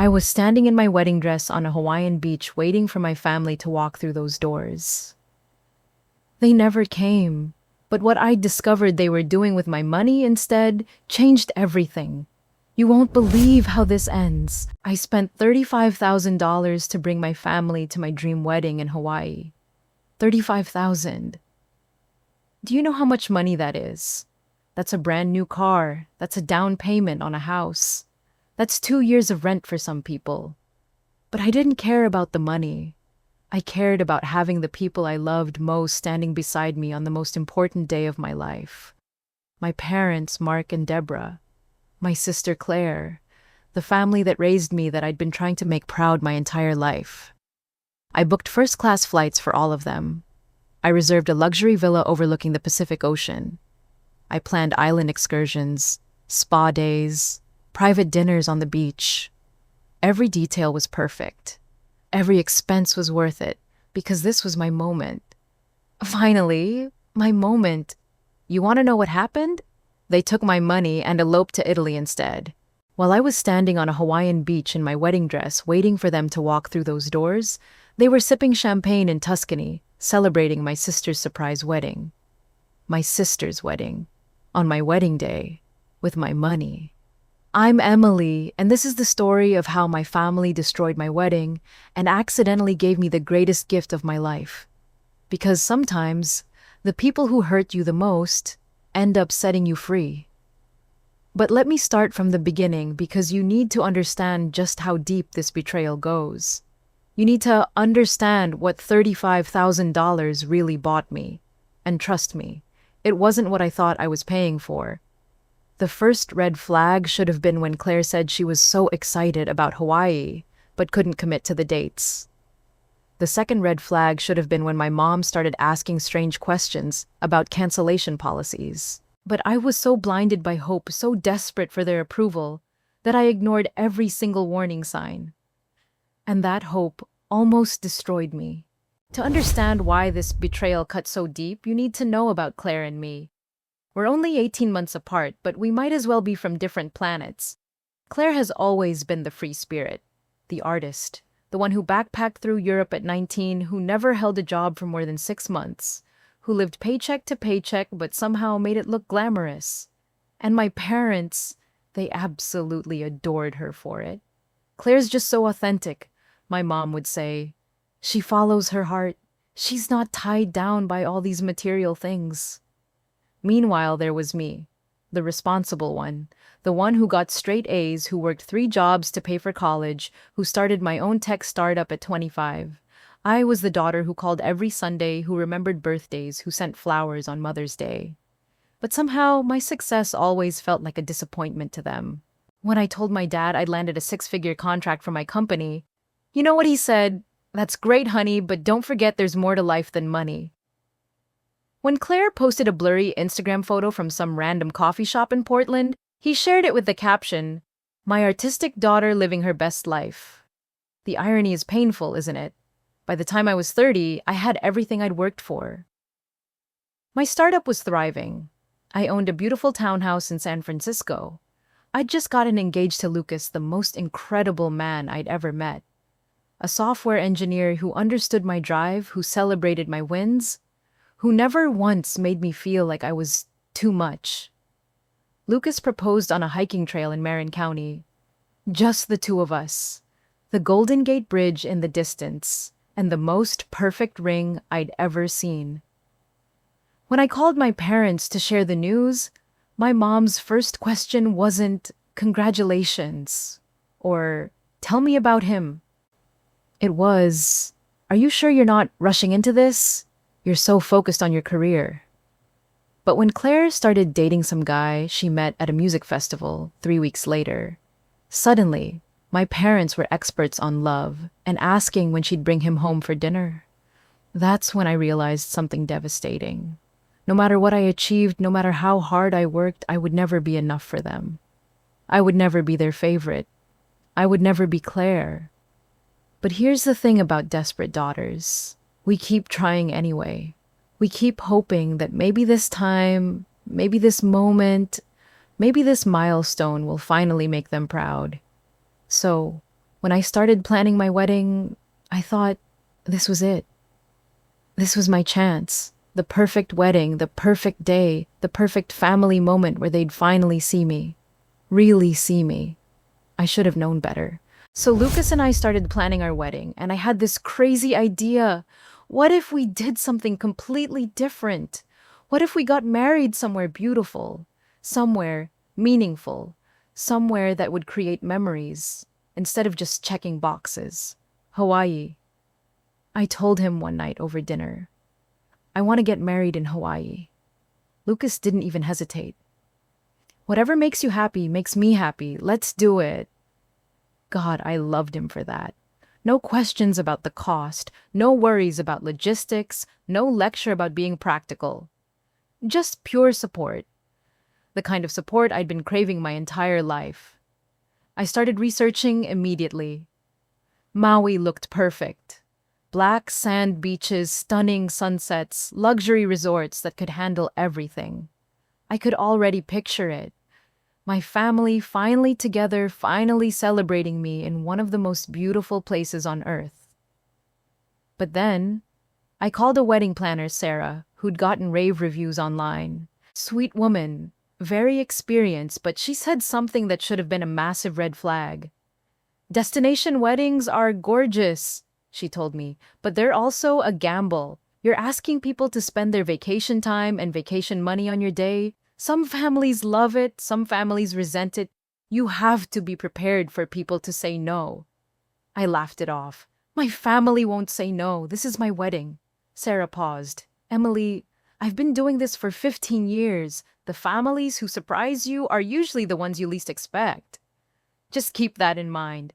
I was standing in my wedding dress on a Hawaiian beach waiting for my family to walk through those doors. They never came, but what I discovered they were doing with my money instead changed everything. You won't believe how this ends. I spent $35,000 to bring my family to my dream wedding in Hawaii. 35,000. Do you know how much money that is? That's a brand new car. That's a down payment on a house. That's 2 years of rent for some people. But I didn't care about the money. I cared about having the people I loved most standing beside me on the most important day of my life. My parents, Mark and Deborah. My sister Claire. The family that raised me that I'd been trying to make proud my entire life. I booked first-class flights for all of them. I reserved a luxury villa overlooking the Pacific Ocean. I planned island excursions, spa days, private dinners on the beach. Every detail was perfect. Every expense was worth it, because this was my moment. Finally, my moment. You want to know what happened? They took my money and eloped to Italy instead. While I was standing on a Hawaiian beach in my wedding dress waiting for them to walk through those doors, they were sipping champagne in Tuscany, celebrating my sister's surprise wedding. My sister's wedding. On my wedding day. With my money. I'm Emily, and this is the story of how my family destroyed my wedding and accidentally gave me the greatest gift of my life. Because sometimes, the people who hurt you the most end up setting you free. But let me start from the beginning because you need to understand just how deep this betrayal goes. You need to understand what $35,000 really bought me. And trust me, it wasn't what I thought I was paying for. The first red flag should have been when Claire said she was so excited about Hawaii, but couldn't commit to the dates. The second red flag should have been when my mom started asking strange questions about cancellation policies. But I was so blinded by hope, so desperate for their approval, that I ignored every single warning sign. And that hope almost destroyed me. To understand why this betrayal cut so deep, you need to know about Claire and me. We're only 18 months apart, but we might as well be from different planets. Claire has always been the free spirit, the artist, the one who backpacked through Europe at 19, who never held a job for more than 6 months, who lived paycheck to paycheck but somehow made it look glamorous. And my parents, they absolutely adored her for it. Claire's just so authentic, my mom would say. She follows her heart. She's not tied down by all these material things. Meanwhile, there was me, the responsible one, the one who got straight A's, who worked 3 jobs to pay for college, who started my own tech startup at 25. I was the daughter who called every Sunday, who remembered birthdays, who sent flowers on Mother's Day. But somehow, my success always felt like a disappointment to them. When I told my dad I'd landed a 6-figure contract for my company, you know what he said? "That's great, honey, but don't forget there's more to life than money." When Claire posted a blurry Instagram photo from some random coffee shop in Portland, he shared it with the caption, "My artistic daughter living her best life." The irony is painful, isn't it? By the time I was 30, I had everything I'd worked for. My startup was thriving. I owned a beautiful townhouse in San Francisco. I'd just gotten engaged to Lucas, the most incredible man I'd ever met. A software engineer who understood my drive, who celebrated my wins, who never once made me feel like I was too much. Lucas proposed on a hiking trail in Marin County. Just the two of us. The Golden Gate Bridge in the distance, and the most perfect ring I'd ever seen. When I called my parents to share the news, my mom's first question wasn't, "Congratulations," or "Tell me about him." It was, "Are you sure you're not rushing into this? You're so focused on your career." But when Claire started dating some guy she met at a music festival 3 weeks later, suddenly, my parents were experts on love and asking when she'd bring him home for dinner. That's when I realized something devastating. No matter what I achieved, no matter how hard I worked, I would never be enough for them. I would never be their favorite. I would never be Claire. But here's the thing about desperate daughters. We keep trying anyway. We keep hoping that maybe this time, maybe this moment, maybe this milestone will finally make them proud. So, When I started planning my wedding, I thought this was it. This was my chance. The perfect wedding, the perfect day, the perfect family moment where they'd finally see me. Really see me. I should have known better. So Lucas and I started planning our wedding, and I had this crazy idea. What if we did something completely different? What if we got married somewhere beautiful, somewhere meaningful, somewhere that would create memories, instead of just checking boxes? Hawaii. I told him one night over dinner, I want to get married in Hawaii. Lucas didn't even hesitate. Whatever makes you happy makes me happy. Let's do it. God, I loved him for that. No questions about the cost, no worries about logistics, no lecture about being practical. Just pure support. The kind of support I'd been craving my entire life. I started researching immediately. Maui looked perfect. Black sand beaches, stunning sunsets, luxury resorts that could handle everything. I could already picture it. My family finally together, finally celebrating me in one of the most beautiful places on earth. But then, I called a wedding planner, Sarah, who'd gotten rave reviews online. Sweet woman, very experienced, but she said something that should have been a massive red flag. Destination weddings are gorgeous, she told me, but they're also a gamble. You're asking people to spend their vacation time and vacation money on your day. Some families love it, some families resent it. You have to be prepared for people to say no. I laughed it off. My family won't say no. This is my wedding. Sarah paused. Emily, I've been doing this for 15 years. The families who surprise you are usually the ones you least expect. Just keep that in mind.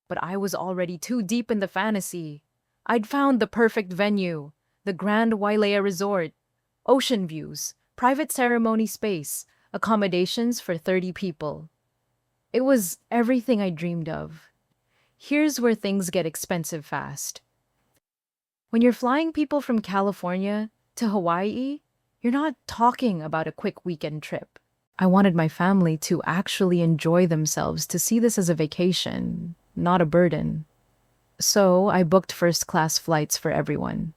But I was already too deep in the fantasy. I'd found the perfect venue, the Grand Wailea Resort, ocean views, private ceremony space, accommodations for 30 people. It was everything I dreamed of. Here's where things get expensive fast. When you're flying people from California to Hawaii, you're not talking about a quick weekend trip. I wanted my family to actually enjoy themselves, to see this as a vacation, not a burden. So I booked first-class flights for everyone.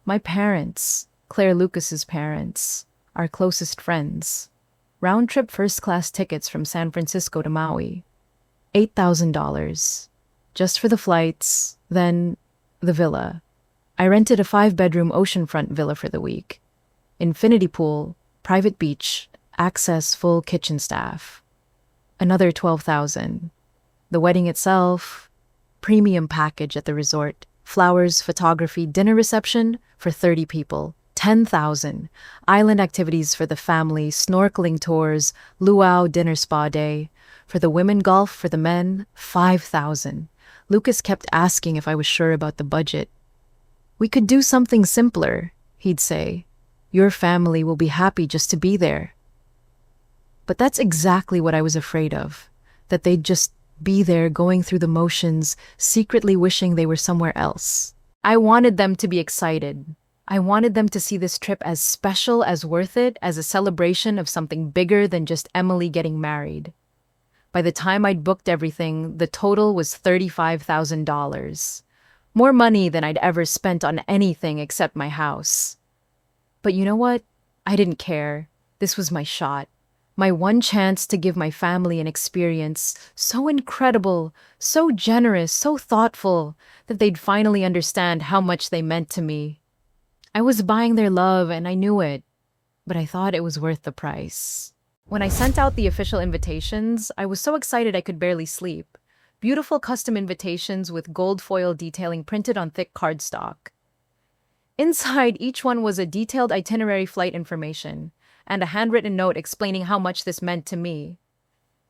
My parents, Claire Lucas's parents, our closest friends. Round-trip first-class tickets from San Francisco to Maui. $8,000. Just for the flights, then the villa. I rented a 5-bedroom oceanfront villa for the week. Infinity pool, private beach, access full kitchen staff. Another $12,000. The wedding itself, premium package at the resort, flowers, photography, dinner reception for 30 people, $10,000. Island activities for the family, snorkeling tours, luau dinner spa day. For the women, golf. For the men, $5,000. Lucas kept asking if I was sure about the budget. We could do something simpler, he'd say. Your family will be happy just to be there. But that's exactly what I was afraid of, that they'd just be there going through the motions, secretly wishing they were somewhere else. I wanted them to be excited. I wanted them to see this trip as special, as worth it, as a celebration of something bigger than just Emily getting married. By the time I'd booked everything, the total was $35,000. More money than I'd ever spent on anything except my house. But you know what? I didn't care. This was my shot. My one chance to give my family an experience so incredible, so generous, so thoughtful, that they'd finally understand how much they meant to me. I was buying their love, and I knew it, but I thought it was worth the price. When I sent out the official invitations, I was so excited I could barely sleep. Beautiful custom invitations with gold foil detailing printed on thick cardstock. Inside, each one was a detailed itinerary, flight information, and a handwritten note explaining how much this meant to me.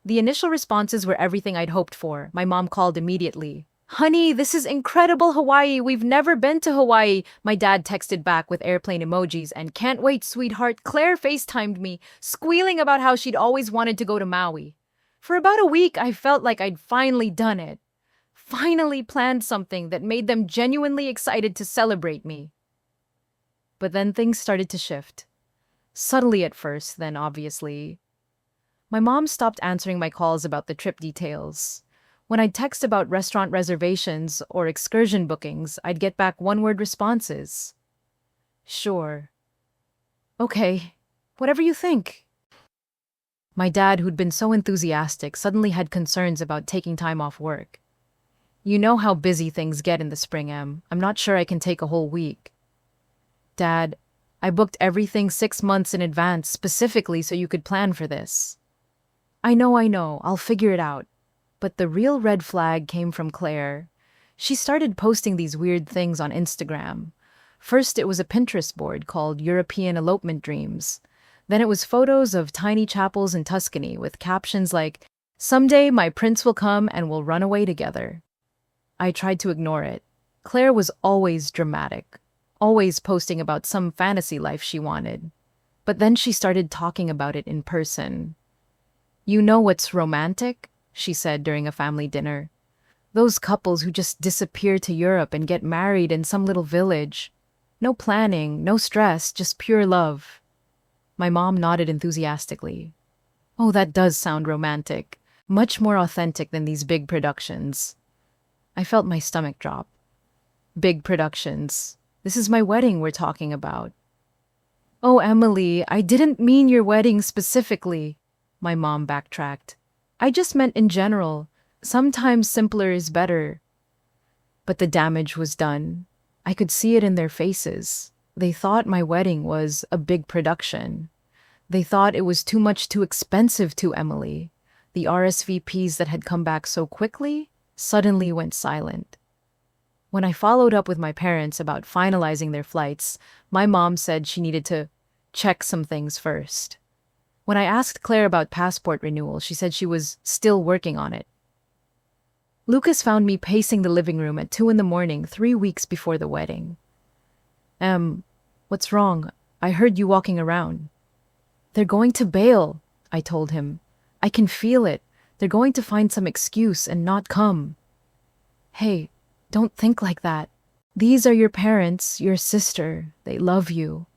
The initial responses were everything I'd hoped for. My mom called immediately. "Honey, this is incredible Hawaii. We've never been to Hawaii." My dad texted back with airplane emojis and "Can't wait, sweetheart." Claire FaceTimed me, squealing about how she'd always wanted to go to Maui. For about a week, I felt like I'd finally done it. Finally planned something that made them genuinely excited to celebrate me. But then things started to shift. Subtly at first, then obviously. My mom stopped answering my calls about the trip details. When I'd text about restaurant reservations or excursion bookings, I'd get back one-word responses. Sure. Okay. Whatever you think. My dad, who'd been so enthusiastic, suddenly had concerns about taking time off work. You know how busy things get in the spring, Em. I'm not sure I can take a whole week. Dad, I booked everything 6 months in advance specifically so you could plan for this. I know. I'll figure it out. But the real red flag came from Claire. She started posting these weird things on Instagram. First, it was a Pinterest board called European Elopement Dreams. Then it was photos of tiny chapels in Tuscany with captions like, "Someday my prince will come and we'll run away together." I tried to ignore it. Claire was always dramatic, always posting about some fantasy life she wanted. But then she started talking about it in person. "You know what's romantic?" she said during a family dinner. "Those couples who just disappear to Europe and get married in some little village. No planning, no stress, just pure love." My mom nodded enthusiastically. "Oh, that does sound romantic. Much more authentic than these big productions." I felt my stomach drop. Big productions. This is my wedding we're talking about. "Oh, Emily, I didn't mean your wedding specifically," my mom backtracked. "I just meant in general. Sometimes simpler is better." But the damage was done. I could see it in their faces. They thought my wedding was a big production. They thought it was too expensive to Emily. The RSVPs that had come back so quickly suddenly went silent. When I followed up with my parents about finalizing their flights, my mom said she needed to check some things first. When I asked Claire about passport renewal, she said she was still working on it. Lucas found me pacing the living room at 2 in the morning, 3 weeks before the wedding. What's wrong? I heard you walking around." "They're going to bail," I told him. "I can feel it. They're going to find some excuse and not come." "Hey, don't think like that. These are your parents, your sister. They love you."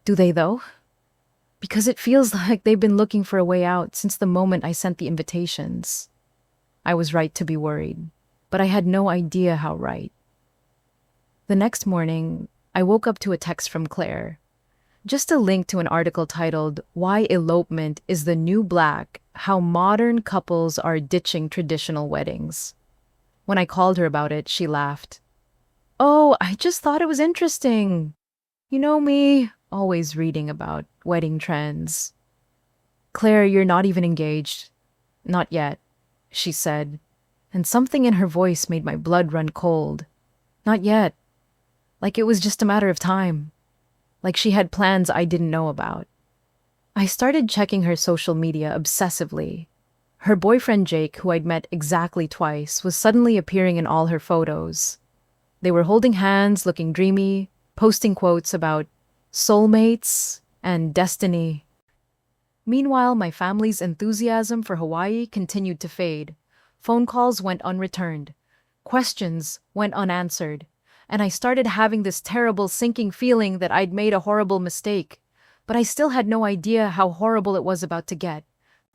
"Do they, though?" "Because it feels like they've been looking for a way out since the moment I sent the invitations." I was right to be worried, but I had no idea how right. The next morning, I woke up to a text from Claire. Just a link to an article titled, "Why Elopement is the New Black, How Modern Couples Are Ditching Traditional Weddings." When I called her about it, she laughed. "Oh, I just thought it was interesting. You know me, always reading about wedding trends." "Claire, you're not even engaged." "Not yet," she said, and something in her voice made my blood run cold. Not yet. Like it was just a matter of time. Like she had plans I didn't know about. I started checking her social media obsessively. Her boyfriend Jake, who I'd met exactly twice, was suddenly appearing in all her photos. They were holding hands, looking dreamy, posting quotes about soulmates and destiny. Meanwhile, my family's enthusiasm for Hawaii continued to fade. Phone calls went unreturned. Questions went unanswered. And I started having this terrible sinking feeling that I'd made a horrible mistake. But I still had no idea how horrible it was about to get.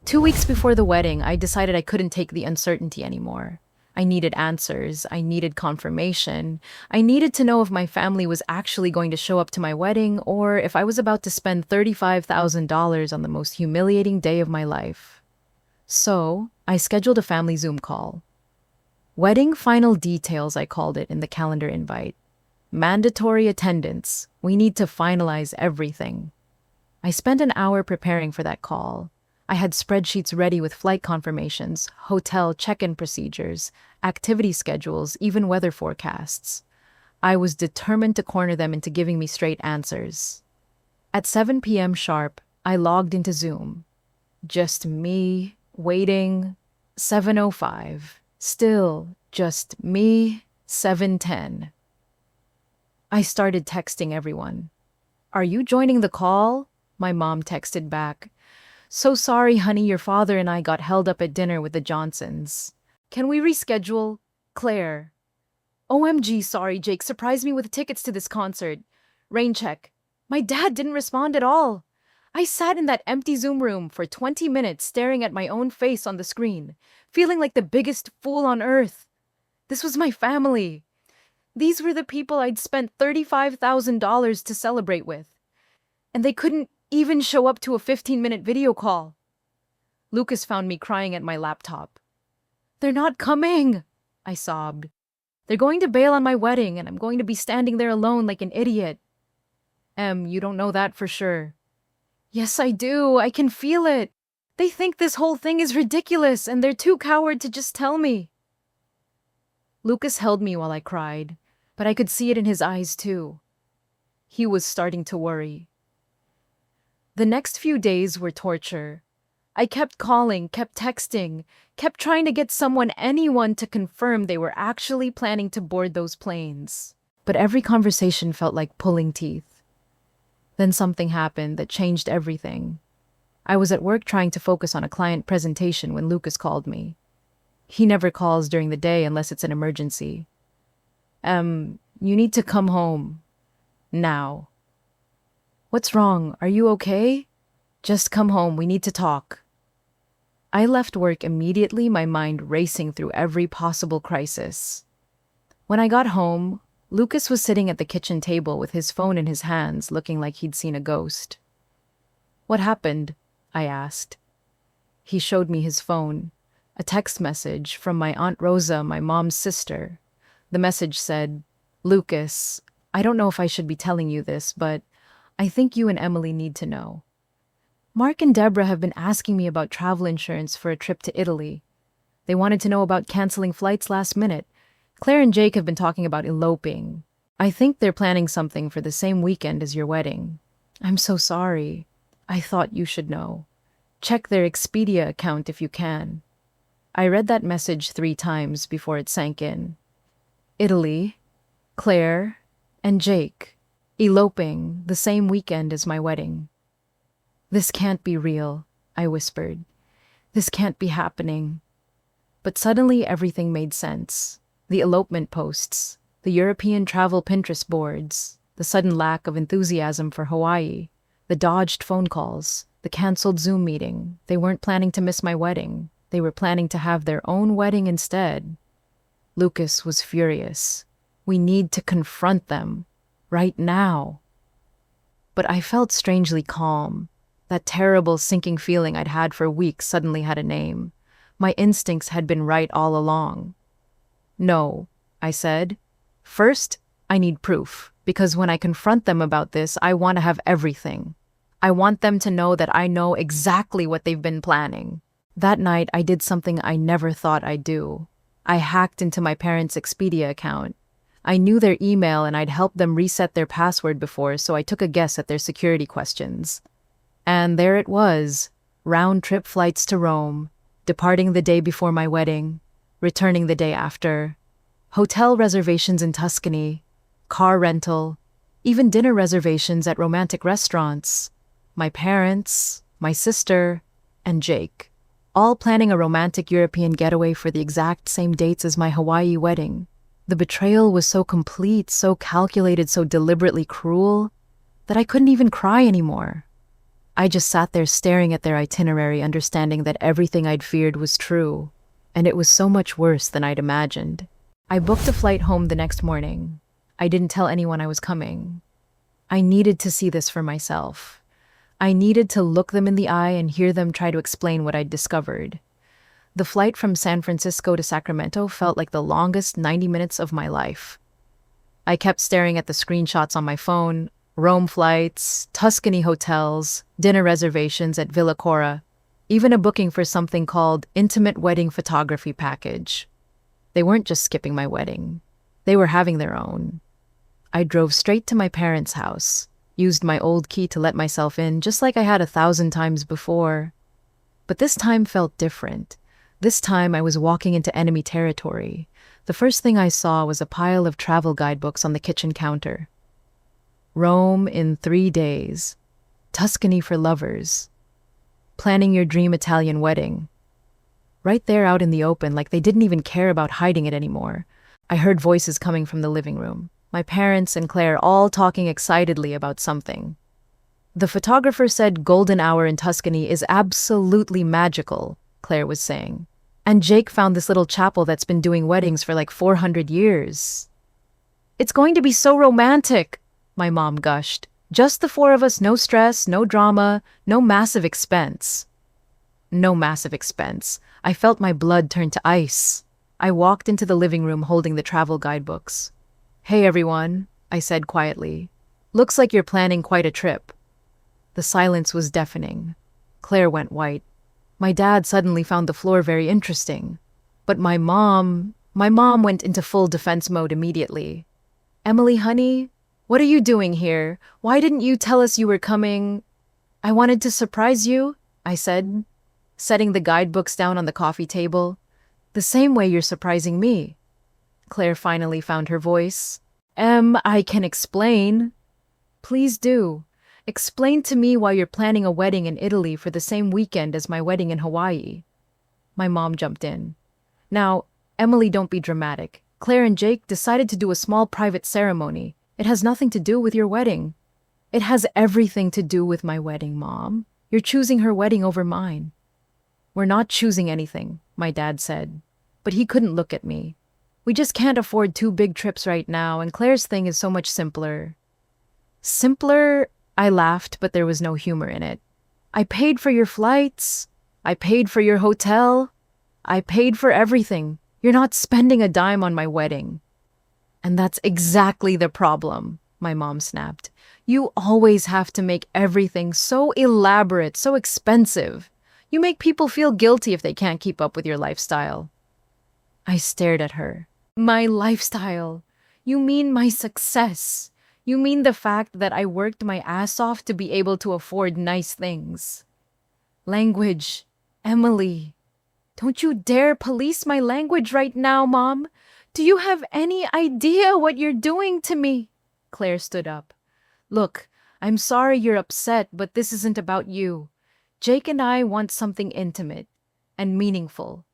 2 weeks before the wedding, I decided I couldn't take the uncertainty anymore. I needed answers. I needed confirmation. I needed to know if my family was actually going to show up to my wedding or if I was about to spend $35,000 on the most humiliating day of my life. So, I scheduled a family Zoom call. Wedding final details, I called it in the calendar invite. Mandatory attendance. We need to finalize everything. I spent an hour preparing for that call. I had spreadsheets ready with flight confirmations, hotel check-in procedures, activity schedules, even weather forecasts. I was determined to corner them into giving me straight answers. At 7 p.m. sharp, I logged into Zoom. Just me, waiting. 7:05. Still, just me. 7:10. I started texting everyone. "Are you joining the call?" My mom texted back. "So sorry, honey, your father and I got held up at dinner with the Johnsons. Can we reschedule? Claire." "OMG, sorry, Jake surprised me with tickets to this concert. Rain check." My dad didn't respond at all. I sat in that empty Zoom room for 20 minutes staring at my own face on the screen, feeling like the biggest fool on earth. This was my family. These were the people I'd spent $35,000 to celebrate with. And they couldn't even show up to a 15-minute video call. Lucas found me crying at my laptop. "They're not coming," I sobbed. "They're going to bail on my wedding, and I'm going to be standing there alone like an idiot." You don't know that for sure." "Yes, I do. I can feel it. They think this whole thing is ridiculous, and they're too coward to just tell me." Lucas held me while I cried, but I could see it in his eyes too. He was starting to worry. The next few days were torture. I kept calling, kept texting, kept trying to get anyone to confirm they were actually planning to board those planes. But every conversation felt like pulling teeth. Then something happened that changed everything. I was at work trying to focus on a client presentation when Lucas called me. He never calls during the day unless it's an emergency. You need to come home. Now." "What's wrong? Are you okay?" "Just come home. We need to talk." I left work immediately, my mind racing through every possible crisis. When I got home, Lucas was sitting at the kitchen table with his phone in his hands, looking like he'd seen a ghost. "What happened?" I asked. He showed me his phone, a text message from my Aunt Rosa, my mom's sister. The message said, "Lucas, I don't know if I should be telling you this, but I think you and Emily need to know. Mark and Deborah have been asking me about travel insurance for a trip to Italy. They wanted to know about canceling flights last minute. Claire and Jake have been talking about eloping. I think they're planning something for the same weekend as your wedding. I'm so sorry. I thought you should know. Check their Expedia account if you can." I read that message 3 times before it sank in. Italy, Claire, and Jake, eloping the same weekend as my wedding. "This can't be real," I whispered. "This can't be happening." But suddenly everything made sense. The elopement posts, the European travel Pinterest boards, the sudden lack of enthusiasm for Hawaii, the dodged phone calls, the canceled Zoom meeting. They weren't planning to miss my wedding. They were planning to have their own wedding instead. Lucas was furious. "We need to confront them. Right now." But I felt strangely calm. That terrible sinking feeling I'd had for weeks suddenly had a name. My instincts had been right all along. "No," I said. "First, I need proof, because when I confront them about this, I want to have everything. I want them to know that I know exactly what they've been planning." That night, I did something I never thought I'd do. I hacked into my parents' Expedia account. I knew their email and I'd helped them reset their password before, so I took a guess at their security questions. And there it was, round-trip flights to Rome, departing the day before my wedding, returning the day after, hotel reservations in Tuscany, car rental, even dinner reservations at romantic restaurants. My parents, my sister, and Jake, all planning a romantic European getaway for the exact same dates as my Hawaii wedding. The betrayal was so complete, so calculated, so deliberately cruel, that I couldn't even cry anymore. I just sat there staring at their itinerary, understanding that everything I'd feared was true, and it was so much worse than I'd imagined. I booked a flight home the next morning. I didn't tell anyone I was coming. I needed to see this for myself. I needed to look them in the eye and hear them try to explain what I'd discovered. The flight from San Francisco to Sacramento felt like the longest 90 minutes of my life. I kept staring at the screenshots on my phone, Rome flights, Tuscany hotels, dinner reservations at Villa Cora, even a booking for something called Intimate Wedding Photography Package. They weren't just skipping my wedding. They were having their own. I drove straight to my parents' house, used my old key to let myself in, just like I had 1,000 times before. But this time felt different. This time I was walking into enemy territory. The first thing I saw was a pile of travel guidebooks on the kitchen counter. Rome in 3 days. Tuscany for lovers. Planning your dream Italian wedding. Right there out in the open, like they didn't even care about hiding it anymore. I heard voices coming from the living room. My parents and Claire all talking excitedly about something. The photographer said golden hour in Tuscany is absolutely magical, Claire was saying. And Jake found this little chapel that's been doing weddings for like 400 years. It's going to be so romantic, my mom gushed. Just the four of us, no stress, no drama, no massive expense. No massive expense. I felt my blood turn to ice. I walked into the living room holding the travel guidebooks. Hey everyone, I said quietly. Looks like you're planning quite a trip. The silence was deafening. Claire went white. My dad suddenly found the floor very interesting. But my mom went into full defense mode immediately. Emily, honey, what are you doing here? Why didn't you tell us you were coming? I wanted to surprise you, I said, setting the guidebooks down on the coffee table. The same way you're surprising me. Claire finally found her voice. I can explain. Please do. Explain to me why you're planning a wedding in Italy for the same weekend as my wedding in Hawaii. My mom jumped in. Now, Emily, don't be dramatic. Claire and Jake decided to do a small private ceremony. It has nothing to do with your wedding. It has everything to do with my wedding, Mom. You're choosing her wedding over mine. We're not choosing anything, my dad said. But he couldn't look at me. We just can't afford 2 big trips right now, and Claire's thing is so much simpler. Simpler? I laughed, but there was no humor in it. I paid for your flights. I paid for your hotel. I paid for everything. You're not spending a dime on my wedding. And that's exactly the problem, my mom snapped. You always have to make everything so elaborate, so expensive. You make people feel guilty if they can't keep up with your lifestyle. I stared at her. My lifestyle? You mean my success? You mean the fact that I worked my ass off to be able to afford nice things? Language. Emily. Don't you dare police my language right now, Mom. Do you have any idea what you're doing to me? Claire stood up. Look, I'm sorry you're upset, but this isn't about you. Jake and I want something intimate and meaningful.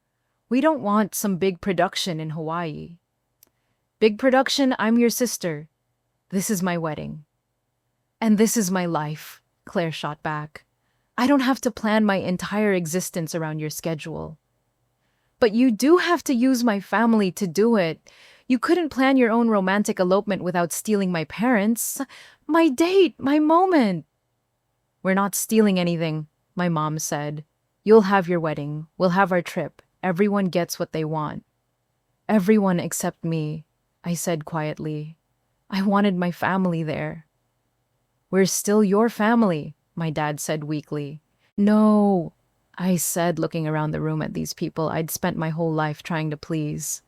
We don't want some big production in Hawaii. Big production, I'm your sister. This is my wedding. And this is my life, Claire shot back. I don't have to plan my entire existence around your schedule. But you do have to use my family to do it. You couldn't plan your own romantic elopement without stealing my parents. My date, my moment. We're not stealing anything, my mom said. You'll have your wedding. We'll have our trip. Everyone gets what they want. Everyone except me, I said quietly. I wanted my family there. We're still your family, my dad said weakly. No, I said, looking around the room at these people I'd spent my whole life trying to please.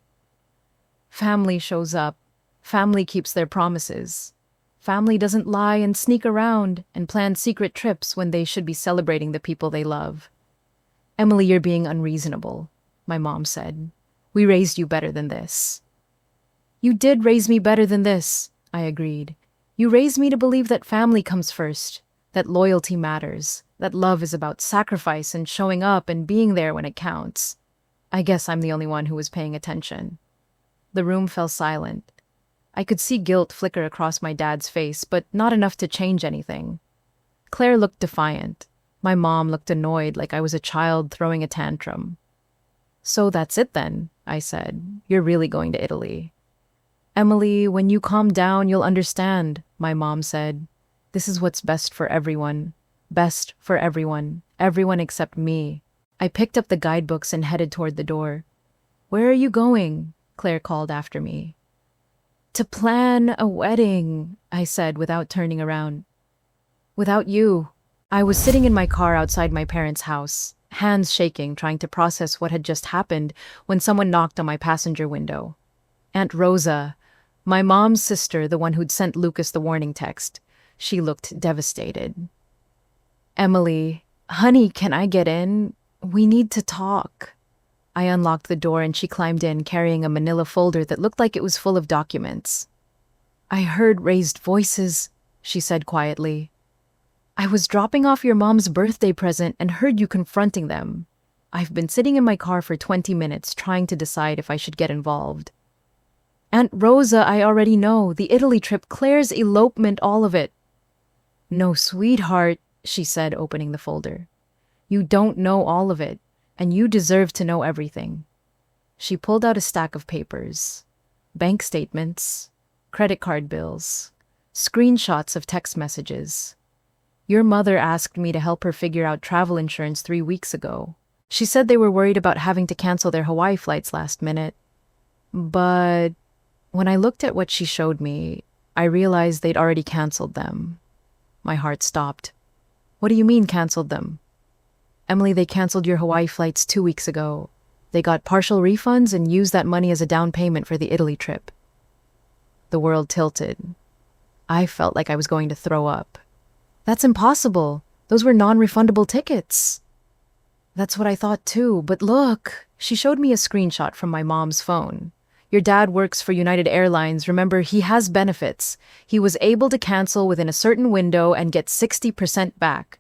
Family shows up. Family keeps their promises. Family doesn't lie and sneak around and plan secret trips when they should be celebrating the people they love. Emily, you're being unreasonable, my mom said. We raised you better than this. You did raise me better than this, I agreed. You raised me to believe that family comes first, that loyalty matters, that love is about sacrifice and showing up and being there when it counts. I guess I'm the only one who was paying attention. The room fell silent. I could see guilt flicker across my dad's face, but not enough to change anything. Claire looked defiant. My mom looked annoyed, like I was a child throwing a tantrum. So that's it then, I said. You're really going to Italy. Emily, when you calm down, you'll understand, my mom said. This is what's best for everyone. Best for everyone. Everyone except me. I picked up the guidebooks and headed toward the door. Where are you going? Claire called after me. To plan a wedding, I said without turning around. Without you. I was sitting in my car outside my parents' house, hands shaking, trying to process what had just happened when someone knocked on my passenger window. Aunt Rosa, my mom's sister, the one who'd sent Lucas the warning text. She looked devastated. Emily, honey, can I get in? We need to talk. I unlocked the door and she climbed in, carrying a manila folder that looked like it was full of documents. I heard raised voices, she said quietly. I was dropping off your mom's birthday present and heard you confronting them. I've been sitting in my car for 20 minutes trying to decide if I should get involved. Aunt Rosa, I already know. The Italy trip, Claire's elopement, all of it. No, sweetheart, she said, opening the folder. You don't know all of it, and you deserve to know everything. She pulled out a stack of papers, bank statements, credit card bills, screenshots of text messages. Your mother asked me to help her figure out travel insurance 3 weeks ago. She said they were worried about having to cancel their Hawaii flights last minute. But when I looked at what she showed me, I realized they'd already canceled them. My heart stopped. What do you mean canceled them? Emily, they canceled your Hawaii flights 2 weeks ago. They got partial refunds and used that money as a down payment for the Italy trip. The world tilted. I felt like I was going to throw up. That's impossible. Those were non-refundable tickets. That's what I thought too, but look, she showed me a screenshot from my mom's phone. Your dad works for United Airlines. Remember, he has benefits. He was able to cancel within a certain window and get 60% back.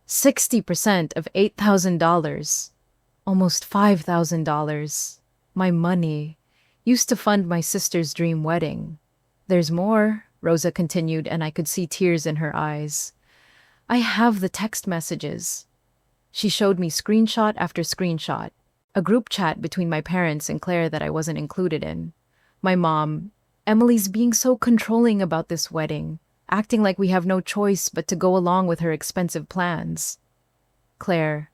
60% of $8,000. Almost $5,000. My money used to fund my sister's dream wedding. There's more, Rosa continued, and I could see tears in her eyes. I have the text messages. She showed me screenshot after screenshot, a group chat between my parents and Claire that I wasn't included in. My mom, Emily's being so controlling about this wedding, acting like we have no choice but to go along with her expensive plans. Claire,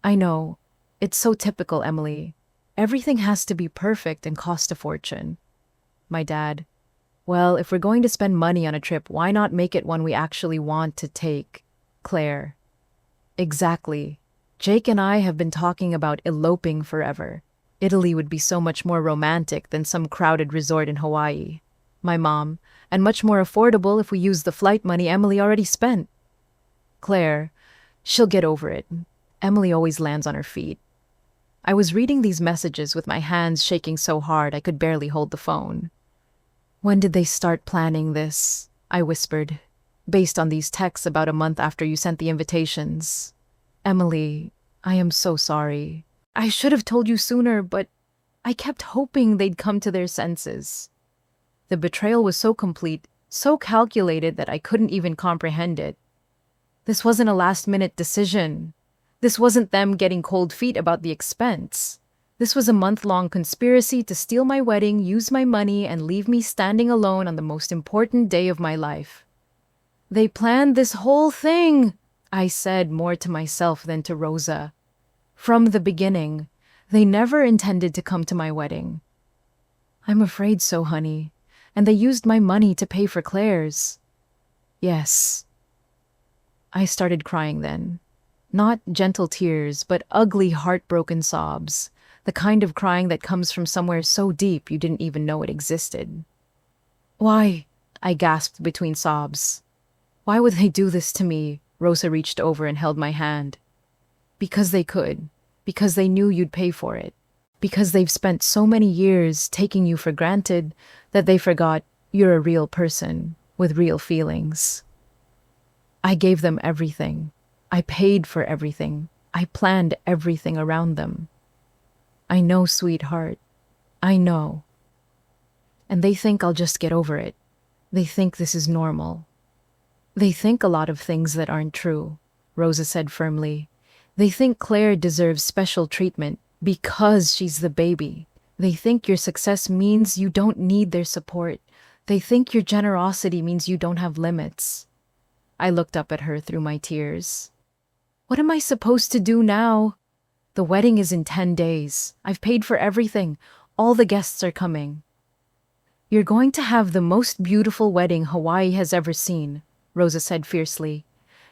I know, it's so typical, Emily. Everything has to be perfect and cost a fortune. My dad, well, if we're going to spend money on a trip, why not make it one we actually want to take? Claire, exactly. Jake and I have been talking about eloping forever. Italy would be so much more romantic than some crowded resort in Hawaii. My mom, and much more affordable if we use the flight money Emily already spent. Claire, she'll get over it. Emily always lands on her feet. I was reading these messages with my hands shaking so hard I could barely hold the phone. When did they start planning this? I whispered, based on these texts about a month after you sent the invitations. Emily, I am so sorry. I should have told you sooner, but I kept hoping they'd come to their senses. The betrayal was so complete, so calculated that I couldn't even comprehend it. This wasn't a last-minute decision. This wasn't them getting cold feet about the expense. This was a month-long conspiracy to steal my wedding, use my money, and leave me standing alone on the most important day of my life. They planned this whole thing, I said more to myself than to Rosa. From the beginning, they never intended to come to my wedding. I'm afraid so, honey. And they used my money to pay for Claire's. Yes. I started crying then. Not gentle tears, but ugly, heartbroken sobs. The kind of crying that comes from somewhere so deep you didn't even know it existed. Why? I gasped between sobs. Why would they do this to me? Rosa reached over and held my hand. Because they could. Because they knew you'd pay for it. Because they've spent so many years taking you for granted that they forgot you're a real person with real feelings. I gave them everything. I paid for everything. I planned everything around them. I know, sweetheart. I know. And they think I'll just get over it. They think this is normal. They think a lot of things that aren't true, Rosa said firmly. They think Claire deserves special treatment because she's the baby. They think your success means you don't need their support. They think your generosity means you don't have limits. I looked up at her through my tears. What am I supposed to do now? The wedding is in 10 days. I've paid for everything. All the guests are coming. You're going to have the most beautiful wedding Hawaii has ever seen, Rosa said fiercely.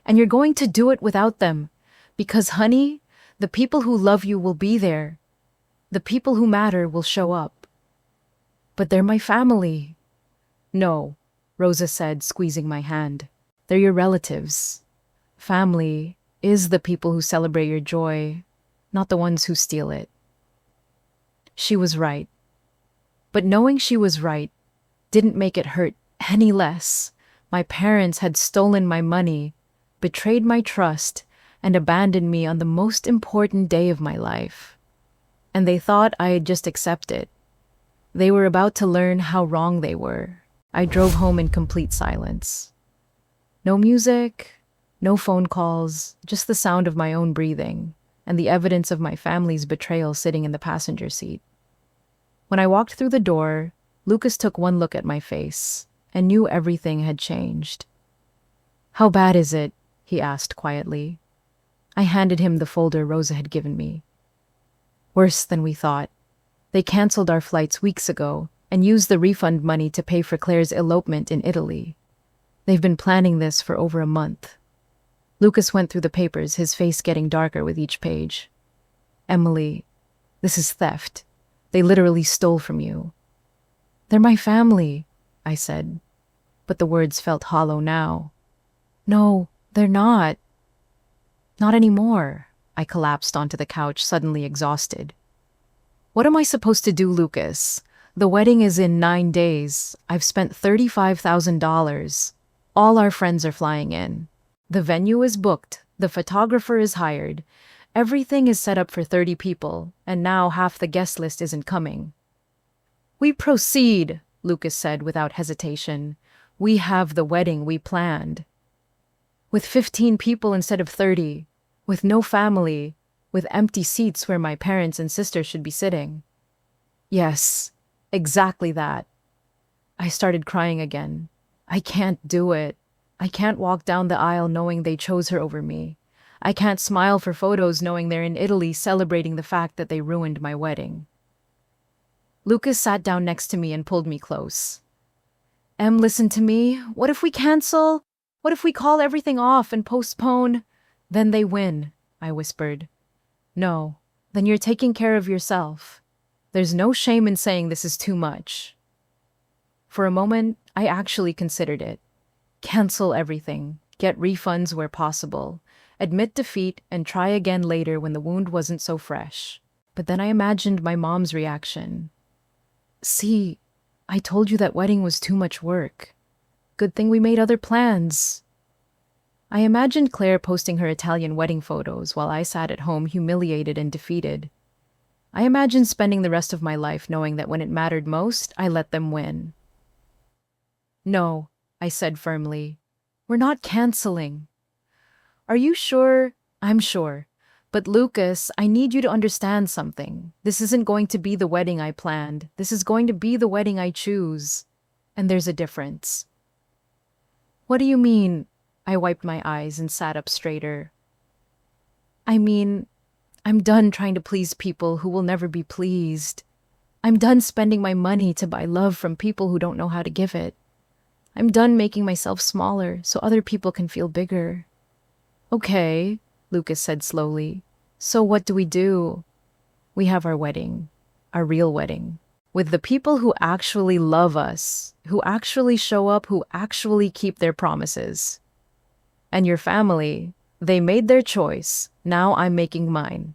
And you're going to do it without them. Because, honey, the people who love you will be there. The people who matter will show up. But they're my family. No, Rosa said, squeezing my hand. They're your relatives. Family is the people who celebrate your joy, not the ones who steal it. She was right. But knowing she was right didn't make it hurt any less. My parents had stolen my money, betrayed my trust, and abandoned me on the most important day of my life. And they thought I'd just accept it. They were about to learn how wrong they were. I drove home in complete silence. No music, no phone calls, just the sound of my own breathing and the evidence of my family's betrayal sitting in the passenger seat. When I walked through the door, Lucas took one look at my face and knew everything had changed. "How bad is it?" he asked quietly. I handed him the folder Rosa had given me. "Worse than we thought. They canceled our flights weeks ago and used the refund money to pay for Claire's elopement in Italy. They've been planning this for over a month." Lucas went through the papers, his face getting darker with each page. "Emily, this is theft. They literally stole from you." "They're my family," I said, but the words felt hollow now. "No, they're not. Not anymore." I collapsed onto the couch, suddenly exhausted. "What am I supposed to do, Lucas? The wedding is in 9 days. I've spent $35,000. All our friends are flying in. The venue is booked. The photographer is hired. Everything is set up for 30 people, and now half the guest list isn't coming." "We proceed," Lucas said without hesitation. "We have the wedding we planned. With 15 people instead of 30, with no family, with empty seats where my parents and sister should be sitting." "Yes, exactly that." I started crying again. I can't do it. I can't walk down the aisle knowing they chose her over me. I can't smile for photos knowing they're in Italy celebrating the fact that they ruined my wedding. Lucas sat down next to me and pulled me close. "Em, listen to me. What if we cancel? What if we call everything off and postpone? Then they win," I whispered. "No, then you're taking care of yourself. There's no shame in saying this is too much." For a moment, I actually considered it. Cancel everything, get refunds where possible, admit defeat, and try again later when the wound wasn't so fresh. But then I imagined my mom's reaction. "See, I told you that wedding was too much work. Good thing we made other plans." I imagined Claire posting her Italian wedding photos while I sat at home humiliated and defeated. I imagined spending the rest of my life knowing that when it mattered most, I let them win. "No," I said firmly. "We're not canceling." "Are you sure?" "I'm sure. But Lucas, I need you to understand something. This isn't going to be the wedding I planned. This is going to be the wedding I choose. And there's a difference." "What do you mean?" I wiped my eyes and sat up straighter. "I mean, I'm done trying to please people who will never be pleased. I'm done spending my money to buy love from people who don't know how to give it. I'm done making myself smaller so other people can feel bigger." "Okay," Lucas said slowly. "So what do we do?" "We have our wedding, our real wedding, with the people who actually love us, who actually show up, who actually keep their promises. And your family, they made their choice. Now I'm making mine."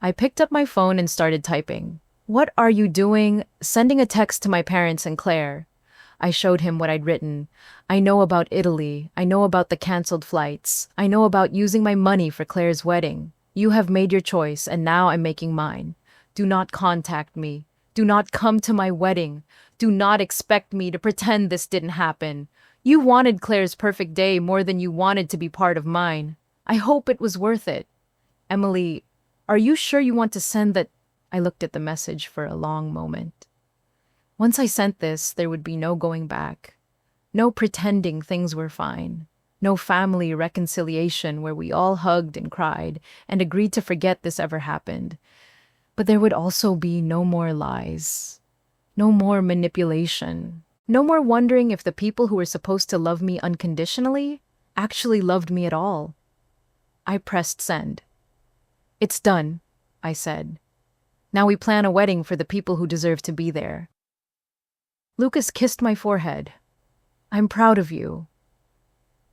I picked up my phone and started typing. "What are you doing?" Sending a text to my parents and Claire. I showed him what I'd written. "I know about Italy. I know about the canceled flights. I know about using my money for Claire's wedding. You have made your choice, and now I'm making mine. Do not contact me. Do not come to my wedding. Do not expect me to pretend this didn't happen. You wanted Claire's perfect day more than you wanted to be part of mine. I hope it was worth it. Emily, are you sure you want to send that?" I looked at the message for a long moment. Once I sent this, there would be no going back. No pretending things were fine. No family reconciliation where we all hugged and cried and agreed to forget this ever happened. But there would also be no more lies. No more manipulation. No more wondering if the people who were supposed to love me unconditionally actually loved me at all. I pressed send. "It's done," I said. "Now we plan a wedding for the people who deserve to be there." Lucas kissed my forehead. "I'm proud of you."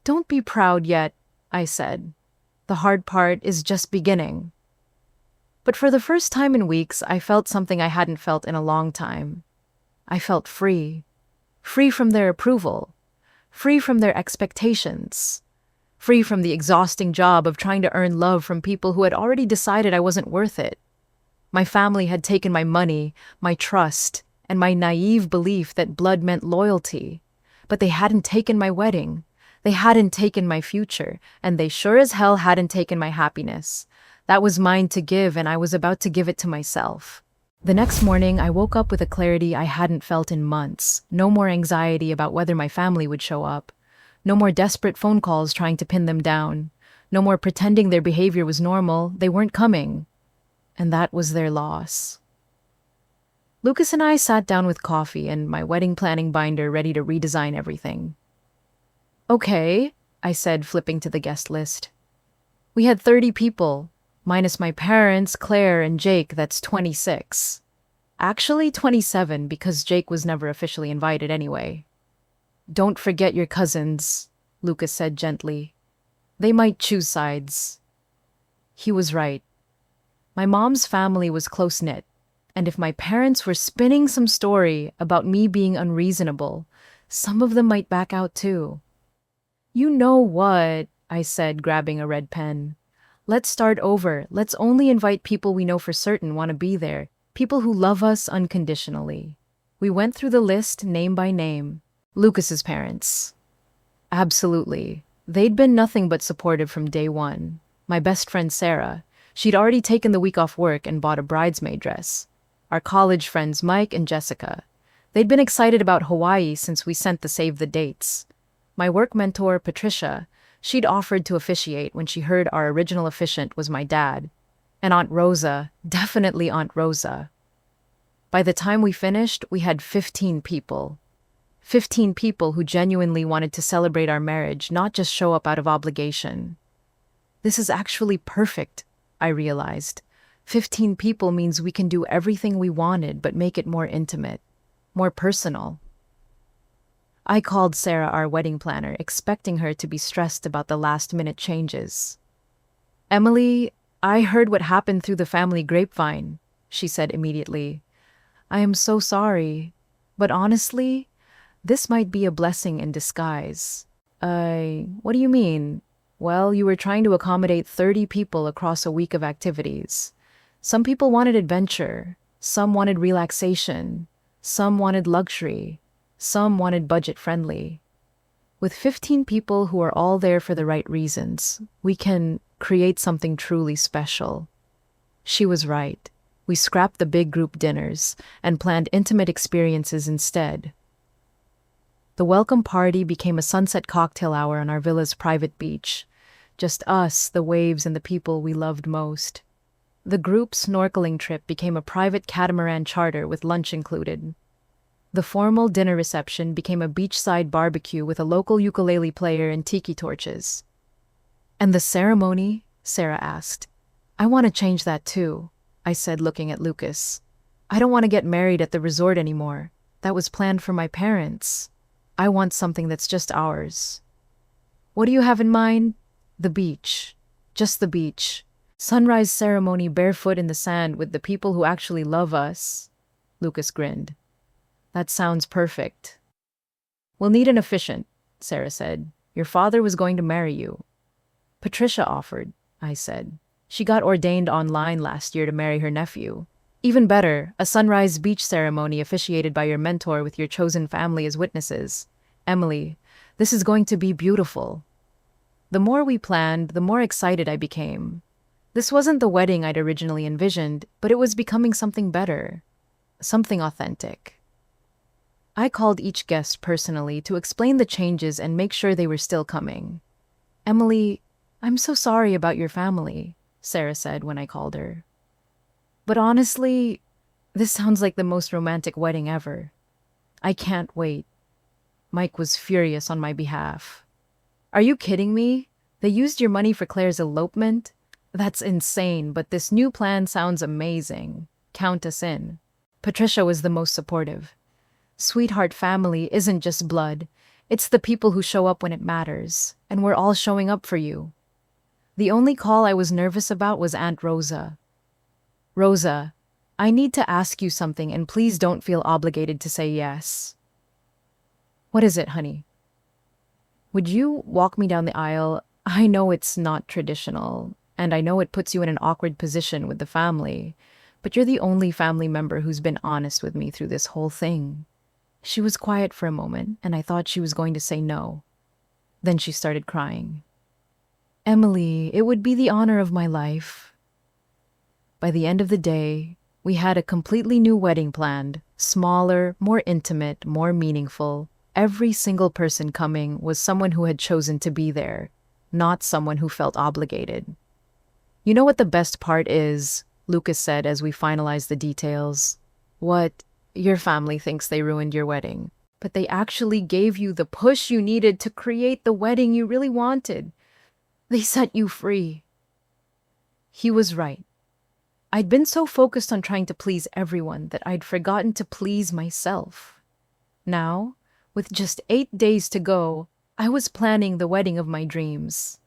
"Don't be proud yet," I said. "The hard part is just beginning." But for the first time in weeks, I felt something I hadn't felt in a long time. I felt free. Free from their approval. Free from their expectations. Free from the exhausting job of trying to earn love from people who had already decided I wasn't worth it. My family had taken my money, my trust, and my naive belief that blood meant loyalty. But they hadn't taken my wedding. They hadn't taken my future, and they sure as hell hadn't taken my happiness. That was mine to give, and I was about to give it to myself. The next morning, I woke up with a clarity I hadn't felt in months. No more anxiety about whether my family would show up. No more desperate phone calls trying to pin them down. No more pretending their behavior was normal. They weren't coming. And that was their loss. Lucas and I sat down with coffee and my wedding planning binder ready to redesign everything. Okay, I said, flipping to the guest list. We had 30 people, minus my parents, Claire, and Jake. That's 26. Actually, 27 because Jake was never officially invited anyway. Don't forget your cousins, Lucas said gently. They might choose sides. He was right. My mom's family was close-knit, and if my parents were spinning some story about me being unreasonable, some of them might back out too. You know what? I said, grabbing a red pen. Let's start over. Let's only invite people we know for certain want to be there. People who love us unconditionally. We went through the list name by name. Lucas's parents. Absolutely. They'd been nothing but supportive from day one. My best friend Sarah. She'd already taken the week off work and bought a bridesmaid dress. Our college friends Mike and Jessica. They'd been excited about Hawaii since we sent the save the dates. My work mentor, Patricia, she'd offered to officiate when she heard our original officiant was my dad. And Aunt Rosa, definitely Aunt Rosa. By the time we finished, we had 15 people. 15 people who genuinely wanted to celebrate our marriage, not just show up out of obligation. This is actually perfect, I realized. 15 people means we can do everything we wanted but make it more intimate, more personal. I called Sarah, our wedding planner, expecting her to be stressed about the last-minute changes. Emily, I heard what happened through the family grapevine, she said immediately. I am so sorry, but honestly, this might be a blessing in disguise. What do you mean? Well, you were trying to accommodate 30 people across a week of activities. Some people wanted adventure, some wanted relaxation, some wanted luxury. Some wanted budget-friendly. With 15 people who are all there for the right reasons, we can create something truly special. She was right. We scrapped the big group dinners and planned intimate experiences instead. The welcome party became a sunset cocktail hour on our villa's private beach. Just us, the waves, and the people we loved most. The group snorkeling trip became a private catamaran charter with lunch included. The formal dinner reception became a beachside barbecue with a local ukulele player and tiki torches. And the ceremony? Sarah asked. I want to change that too, I said, looking at Lucas. I don't want to get married at the resort anymore. That was planned for my parents. I want something that's just ours. What do you have in mind? The beach. Just the beach. Sunrise ceremony barefoot in the sand with the people who actually love us. Lucas grinned. That sounds perfect. We'll need an officiant, Sarah said. Your father was going to marry you. Patricia offered, I said. She got ordained online last year to marry her nephew. Even better, a sunrise beach ceremony officiated by your mentor with your chosen family as witnesses. Emily, this is going to be beautiful. The more we planned, the more excited I became. This wasn't the wedding I'd originally envisioned, but it was becoming something better. Something authentic. I called each guest personally to explain the changes and make sure they were still coming. Emily, I'm so sorry about your family, Sarah said when I called her. But honestly, this sounds like the most romantic wedding ever. I can't wait. Mike was furious on my behalf. Are you kidding me? They used your money for Claire's elopement? That's insane, but this new plan sounds amazing. Count us in. Patricia was the most supportive. Sweetheart family isn't just blood. It's the people who show up when it matters, and we're all showing up for you. The only call I was nervous about was Aunt Rosa. Rosa, I need to ask you something, and please don't feel obligated to say yes. What is it, honey? Would you walk me down the aisle? I know it's not traditional, and I know it puts you in an awkward position with the family, but you're the only family member who's been honest with me through this whole thing. She was quiet for a moment, and I thought she was going to say no. Then she started crying. Emily, it would be the honor of my life. By the end of the day, we had a completely new wedding planned, smaller, more intimate, more meaningful. Every single person coming was someone who had chosen to be there, not someone who felt obligated. You know what the best part is? Lucas said as we finalized the details. What? Your family thinks they ruined your wedding, but they actually gave you the push you needed to create the wedding you really wanted. They set you free. He was right. I'd been so focused on trying to please everyone that I'd forgotten to please myself. Now, with just 8 days to go, I was planning the wedding of my dreams.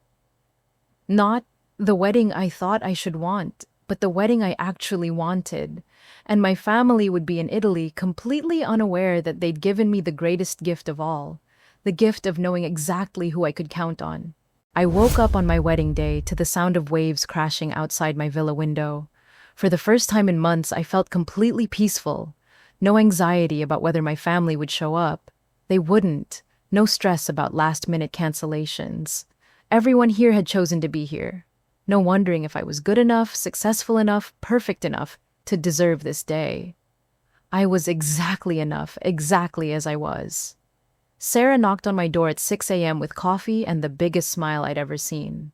Not the wedding I thought I should want, but the wedding I actually wanted. And my family would be in Italy completely unaware that they'd given me the greatest gift of all, the gift of knowing exactly who I could count on. I woke up on my wedding day to the sound of waves crashing outside my villa window. For the first time in months, I felt completely peaceful. No anxiety about whether my family would show up. They wouldn't. No stress about last-minute cancellations. Everyone here had chosen to be here. No wondering if I was good enough, successful enough, perfect enough to deserve this day. I was exactly enough, exactly as I was. Sarah knocked on my door at 6 a.m. with coffee and the biggest smile I'd ever seen.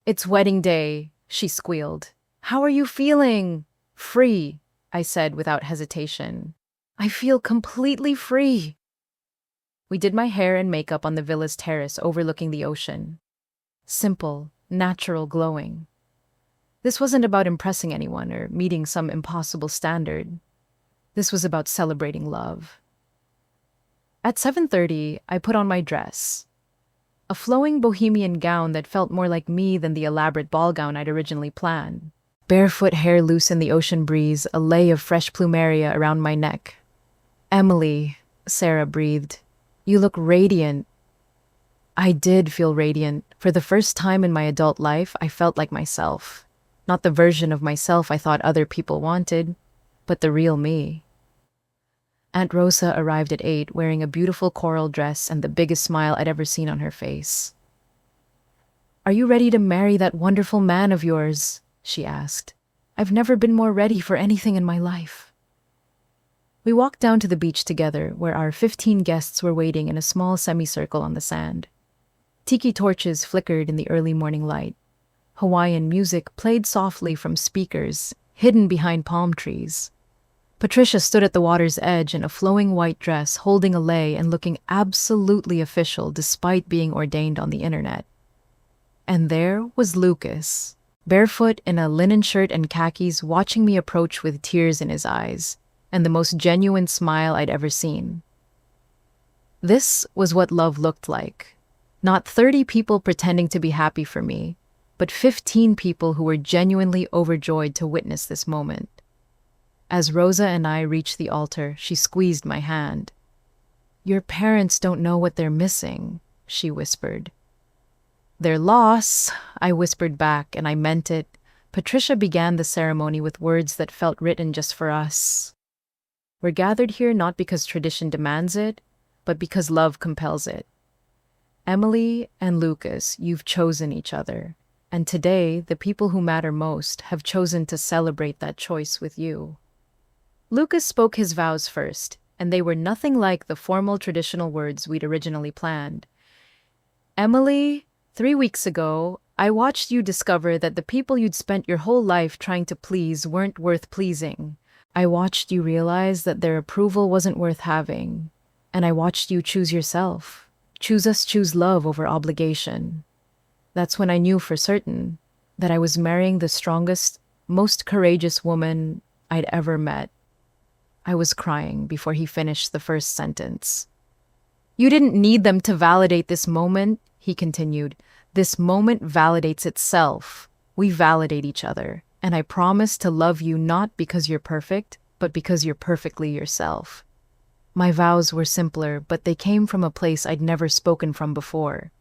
"It's wedding day," she squealed. "How are you feeling?" "Free," I said without hesitation. "I feel completely free." We did my hair and makeup on the villa's terrace overlooking the ocean. Simple, natural, glowing. This wasn't about impressing anyone or meeting some impossible standard. This was about celebrating love. At 7:30, I put on my dress. A flowing bohemian gown that felt more like me than the elaborate ball gown I'd originally planned. Barefoot hair loose in the ocean breeze, a lei of fresh plumeria around my neck. "Emily," Sarah breathed, "you look radiant." I did feel radiant. For the first time in my adult life, I felt like myself. Not the version of myself I thought other people wanted, but the real me. Aunt Rosa arrived at 8 wearing a beautiful coral dress and the biggest smile I'd ever seen on her face. "Are you ready to marry that wonderful man of yours?" she asked. "I've never been more ready for anything in my life." We walked down to the beach together, where our 15 guests were waiting in a small semicircle on the sand. Tiki torches flickered in the early morning light. Hawaiian music played softly from speakers, hidden behind palm trees. Patricia stood at the water's edge in a flowing white dress, holding a lei and looking absolutely official despite being ordained on the internet. And there was Lucas, barefoot in a linen shirt and khakis, watching me approach with tears in his eyes, and the most genuine smile I'd ever seen. This was what love looked like. Not 30 people pretending to be happy for me, but 15 people who were genuinely overjoyed to witness this moment. As Rosa and I reached the altar, she squeezed my hand. "Your parents don't know what they're missing," she whispered. "Their loss," I whispered back, and I meant it. Patricia began the ceremony with words that felt written just for us. "We're gathered here not because tradition demands it, but because love compels it. Emily and Lucas, you've chosen each other. And today, the people who matter most have chosen to celebrate that choice with you." Lucas spoke his vows first, and they were nothing like the formal traditional words we'd originally planned. "Emily, 3 weeks ago, I watched you discover that the people you'd spent your whole life trying to please weren't worth pleasing. I watched you realize that their approval wasn't worth having. And I watched you choose yourself. Choose love over obligation. That's when I knew for certain that I was marrying the strongest, most courageous woman I'd ever met." I was crying before he finished the first sentence. "You didn't need them to validate this moment," he continued. "This moment validates itself. We validate each other. And I promise to love you not because you're perfect, but because you're perfectly yourself." My vows were simpler, but they came from a place I'd never spoken from before.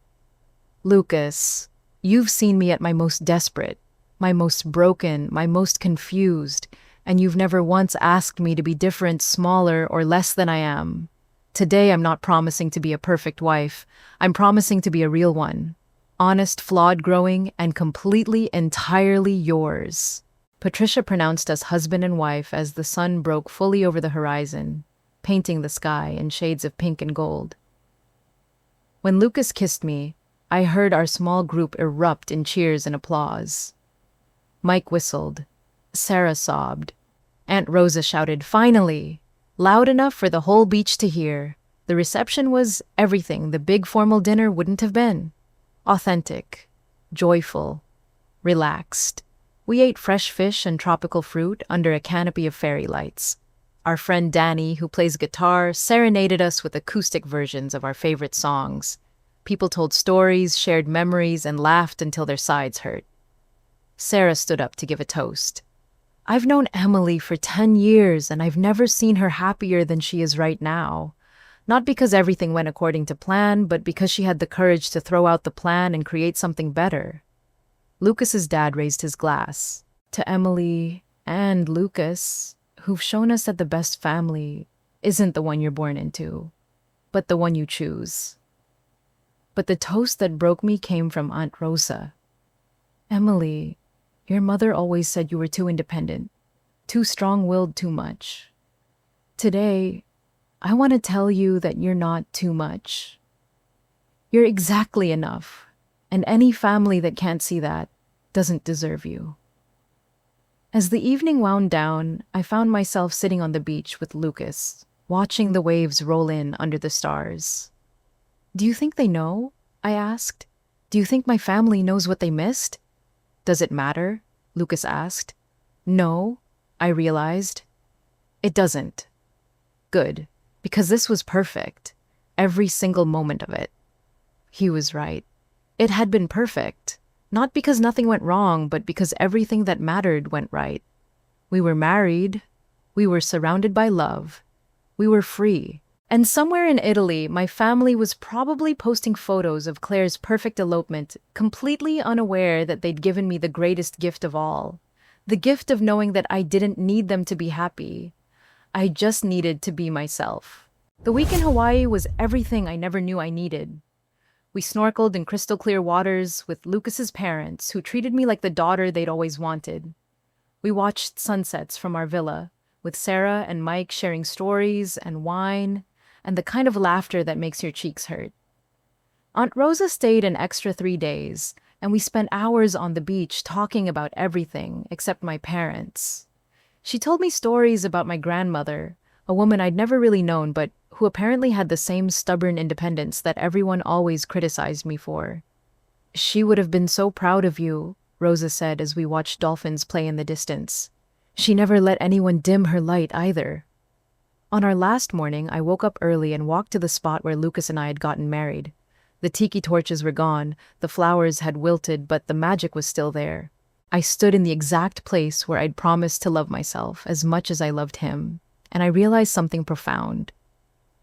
"Lucas, you've seen me at my most desperate, my most broken, my most confused, and you've never once asked me to be different, smaller, or less than I am. Today, I'm not promising to be a perfect wife. I'm promising to be a real one. Honest, flawed, growing, and completely, entirely yours. Patricia pronounced us husband and wife as the sun broke fully over the horizon, painting the sky in shades of pink and gold. When Lucas kissed me, I heard our small group erupt in cheers and applause. Mike whistled. Sarah sobbed. Aunt Rosa shouted, "Finally!" Loud enough for the whole beach to hear. The reception was everything the big formal dinner wouldn't have been. Authentic, joyful, relaxed. We ate fresh fish and tropical fruit under a canopy of fairy lights. Our friend Danny, who plays guitar, serenaded us with acoustic versions of our favorite songs. People told stories, shared memories, and laughed until their sides hurt. Sarah stood up to give a toast. I've known Emily for 10 years, and I've never seen her happier than she is right now. Not because everything went according to plan, but because she had the courage to throw out the plan and create something better. Lucas's dad raised his glass. To Emily and Lucas, who've shown us that the best family isn't the one you're born into, but the one you choose. But the toast that broke me came from Aunt Rosa. Emily, your mother always said you were too independent, too strong-willed too much. Today, I want to tell you that you're not too much. You're exactly enough, and any family that can't see that doesn't deserve you. As the evening wound down, I found myself sitting on the beach with Lucas, watching the waves roll in under the stars. Do you think they know? I asked. Do you think my family knows what they missed? Does it matter? Lucas asked. No, I realized. It doesn't. Good, because this was perfect. Every single moment of it. He was right. It had been perfect. Not because nothing went wrong, but because everything that mattered went right. We were married. We were surrounded by love. We were free. And somewhere in Italy, my family was probably posting photos of Claire's perfect elopement, completely unaware that they'd given me the greatest gift of all. The gift of knowing that I didn't need them to be happy. I just needed to be myself. The week in Hawaii was everything I never knew I needed. We snorkeled in crystal clear waters with Lucas's parents, who treated me like the daughter they'd always wanted. We watched sunsets from our villa, with Sarah and Mike sharing stories and wine, and the kind of laughter that makes your cheeks hurt. Aunt Rosa stayed an extra 3 days, and we spent hours on the beach talking about everything except my parents. She told me stories about my grandmother, a woman I'd never really known, but who apparently had the same stubborn independence that everyone always criticized me for. She would have been so proud of you, Rosa said as we watched dolphins play in the distance. She never let anyone dim her light either. On our last morning, I woke up early and walked to the spot where Lucas and I had gotten married. The tiki torches were gone, the flowers had wilted, but the magic was still there. I stood in the exact place where I'd promised to love myself as much as I loved him, and I realized something profound.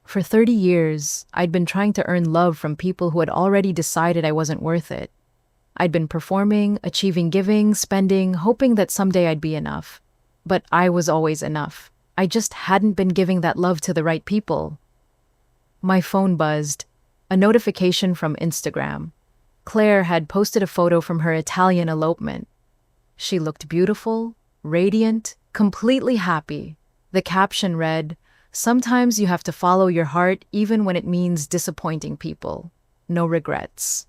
For 30 years, I'd been trying to earn love from people who had already decided I wasn't worth it. I'd been performing, achieving, giving, spending, hoping that someday I'd be enough. But I was always enough. I just hadn't been giving that love to the right people. My phone buzzed. A notification from Instagram. Claire had posted a photo from her Italian elopement. She looked beautiful, radiant, completely happy. The caption read, "Sometimes you have to follow your heart even when it means disappointing people. No regrets."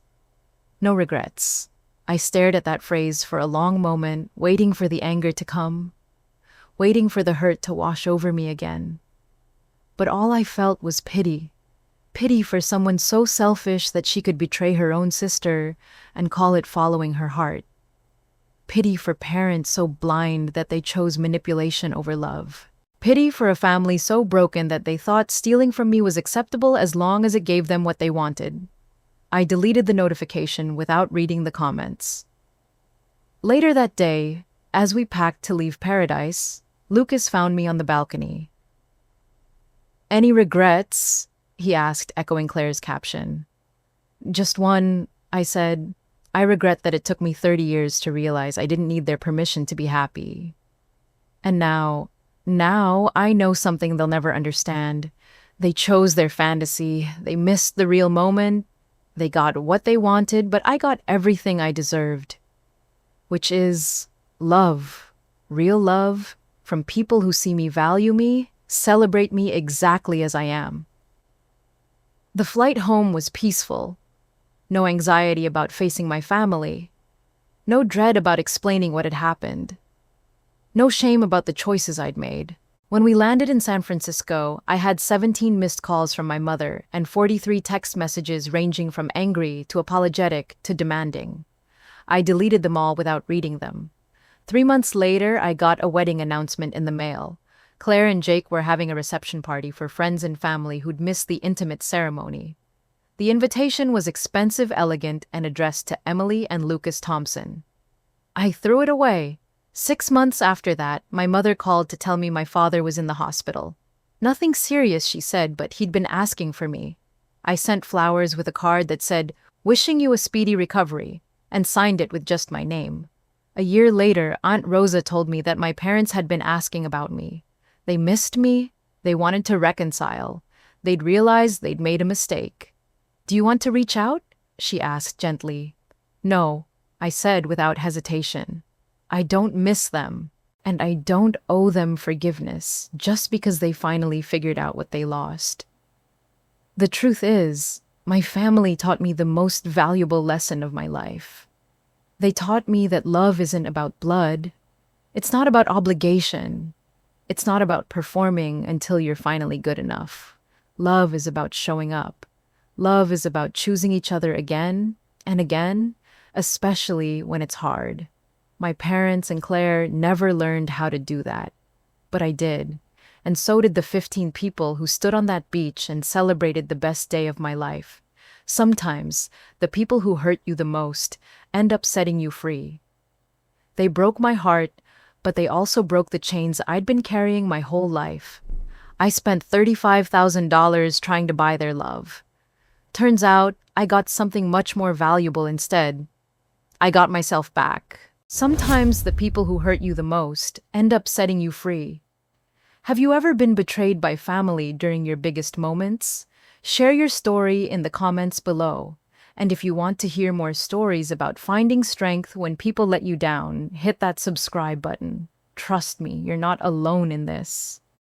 No regrets. I stared at that phrase for a long moment, waiting for the anger to come, waiting for the hurt to wash over me again. But all I felt was pity. Pity for someone so selfish that she could betray her own sister and call it following her heart. Pity for parents so blind that they chose manipulation over love. Pity for a family so broken that they thought stealing from me was acceptable as long as it gave them what they wanted. I deleted the notification without reading the comments. Later that day, as we packed to leave paradise, Lucas found me on the balcony. "Any regrets?" he asked, echoing Claire's caption. "Just one," I said. "I regret that it took me 30 years to realize I didn't need their permission to be happy. And now I know something they'll never understand. They chose their fantasy, they missed the real moment, they got what they wanted, but I got everything I deserved, which is love, real love, from people who see me, value me, celebrate me exactly as I am. The flight home was peaceful. No anxiety about facing my family. No dread about explaining what had happened. No shame about the choices I'd made. When we landed in San Francisco, I had 17 missed calls from my mother and 43 text messages ranging from angry to apologetic to demanding. I deleted them all without reading them. 3 months later, I got a wedding announcement in the mail. Claire and Jake were having a reception party for friends and family who'd missed the intimate ceremony. The invitation was expensive, elegant, and addressed to Emily and Lucas Thompson. I threw it away. 6 months after that, my mother called to tell me my father was in the hospital. Nothing serious, she said, but he'd been asking for me. I sent flowers with a card that said, "Wishing you a speedy recovery," and signed it with just my name. A year later, Aunt Rosa told me that my parents had been asking about me. They missed me, they wanted to reconcile. They'd realized they'd made a mistake. "Do you want to reach out?" she asked gently. "No," I said without hesitation. I don't miss them, and I don't owe them forgiveness just because they finally figured out what they lost. The truth is, my family taught me the most valuable lesson of my life. They taught me that love isn't about blood. It's not about obligation. It's not about performing until you're finally good enough. Love is about showing up. Love is about choosing each other again and again, especially when it's hard. My parents and Claire never learned how to do that, but I did, and so did the 15 people who stood on that beach and celebrated the best day of my life. Sometimes, the people who hurt you the most end up setting you free. They broke my heart, but they also broke the chains I'd been carrying my whole life. I spent $35,000 trying to buy their love. Turns out, I got something much more valuable instead. I got myself back. Sometimes the people who hurt you the most end up setting you free. Have you ever been betrayed by family during your biggest moments? Share your story in the comments below. And if you want to hear more stories about finding strength when people let you down, hit that subscribe button. Trust me, you're not alone in this.